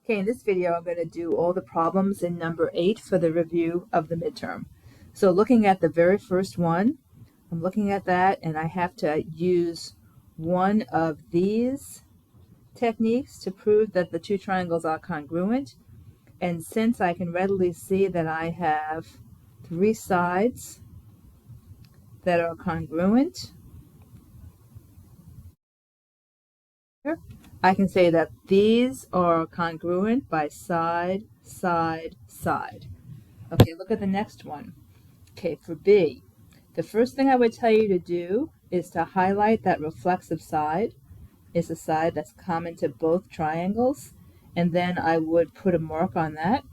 Okay, in this video, I'm going to do all the problems in number 8 for the review of the midterm. So looking at the very first one, I'm looking at that and I have to use one of these techniques to prove that the two triangles are congruent. And since I can readily see that I have three sides that are congruent, I can say that these are congruent by side, side, side. Okay, look at the next one. Okay, for B, the first thing I would tell you to do is to highlight that reflexive side. It's the side that's common to both triangles, and then I would put a mark on that.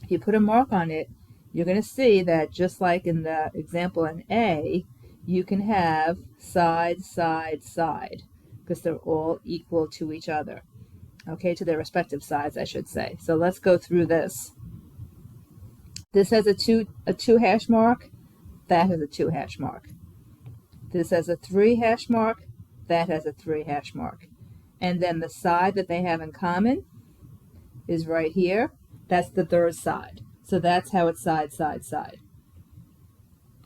If you put a mark on it, you're going to see that just like in the example in A, you can have side, side, side, because they're all equal to each other. Okay, to their respective sides, I should say. So let's go through this. This has a two hash mark. That has a 2 hash mark. This has a 3 hash mark. That has a 3 hash mark. And then the side that they have in common is right here. That's the third side. So that's how it's side, side, side.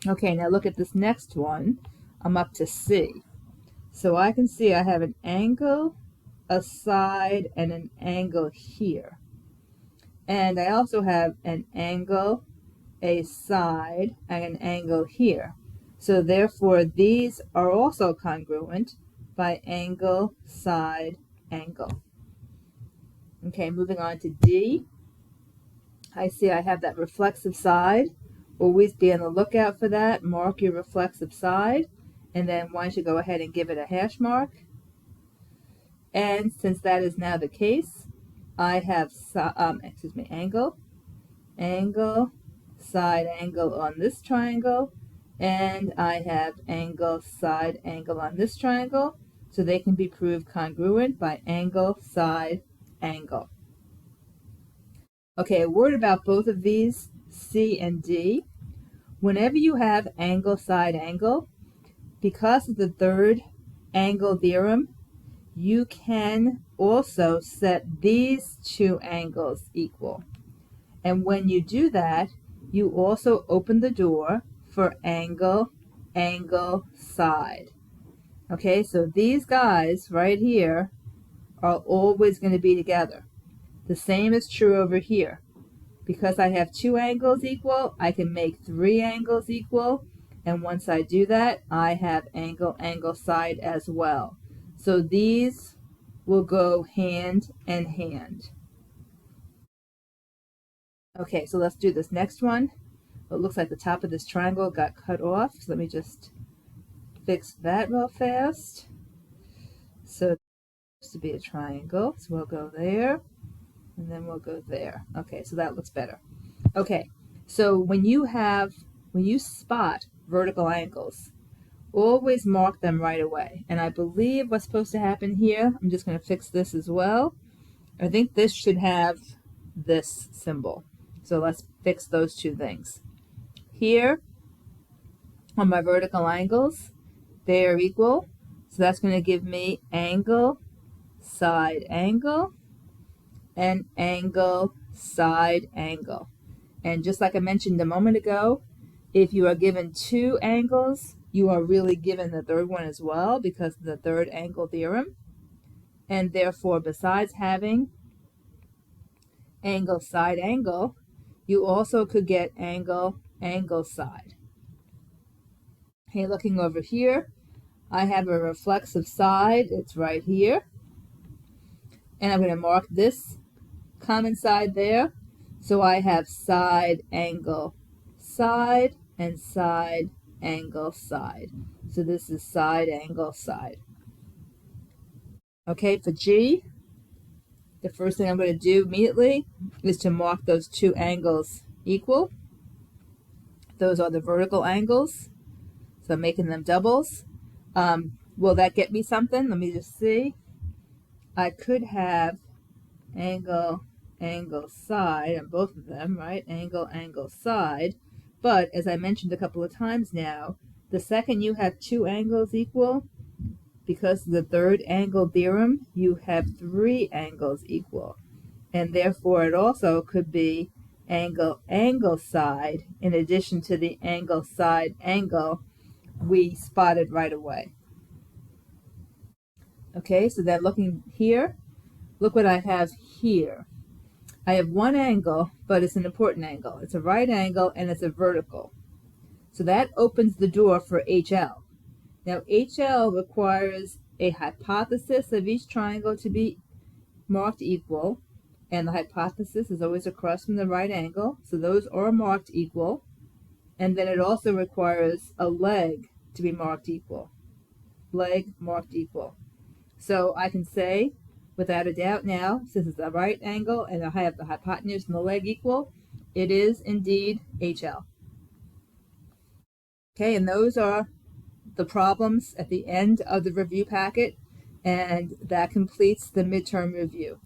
Okay, now look at this next one. I'm up to C. So I can see I have an angle, a side, and an angle here. And I also have an angle, a side, and an angle here. So therefore, these are also congruent by angle, side, angle. Okay, moving on to D. I see I have that reflexive side. Always be on the lookout for that. Mark your reflexive side. And then why don't you go ahead and give it a hash mark. And since that is now the case, I have angle, angle, side angle on this triangle, and I have angle, side angle on this triangle, so they can be proved congruent by angle, side, angle. Okay, a word about both of these, C and D. Whenever you have angle, side, angle, because of the third angle theorem, you can also set these two angles equal. And when you do that, you also open the door for angle, angle, side. Okay, so these guys right here are always going to be together. The same is true over here. Because I have 2 angles equal, I can make 3 angles equal. And once I do that, I have angle, angle, side as well. So these will go hand in hand. Okay, so let's do this next one. It looks like the top of this triangle got cut off. So let me just fix that real fast. So it's supposed to be a triangle. So we'll go there, and then we'll go there. Okay, so that looks better. Okay, so when you spot vertical angles, always mark them right away. And I believe what's supposed to happen here, I'm just going to fix this as well. I think this should have this symbol. So let's fix those two things. Here, on my vertical angles, they are equal. So that's going to give me angle, side angle, and angle, side angle. And just like I mentioned a moment ago, if you are given 2 angles, you are really given the third one as well because of the third angle theorem. And therefore, besides having angle, side angle, you also could get angle, angle, side. Okay, looking over here, I have a reflexive side. It's right here. And I'm going to mark this common side there. So I have side, angle, side, and side, angle, side. So this is side, angle, side. Okay, for G, the first thing I'm going to do immediately is to mark those 2 angles equal. Those are the vertical angles. So I'm making them doubles. Will that get me something? Let me just see. I could have angle, angle, side on both of them, right? Angle, angle, side. But as I mentioned a couple of times now, the second you have 2 angles equal, because of the third angle theorem, you have 3 angles equal. and therefore it also could be angle side in addition to the angle side angle we spotted right away. Okay, so then looking here, look what I have here. I have one angle, but it's an important angle. It's a right angle and it's a vertical. So that opens the door for HL. Now HL requires a hypothesis of each triangle to be marked equal, and the hypothesis is always across from the right angle, so those are marked equal. And then it also requires a leg to be marked equal. Leg marked equal. So I can say, without a doubt now, since it's a right angle and I have the hypotenuse and the leg equal, it is indeed HL. Okay, and those are the problems at the end of the review packet, and that completes the midterm review.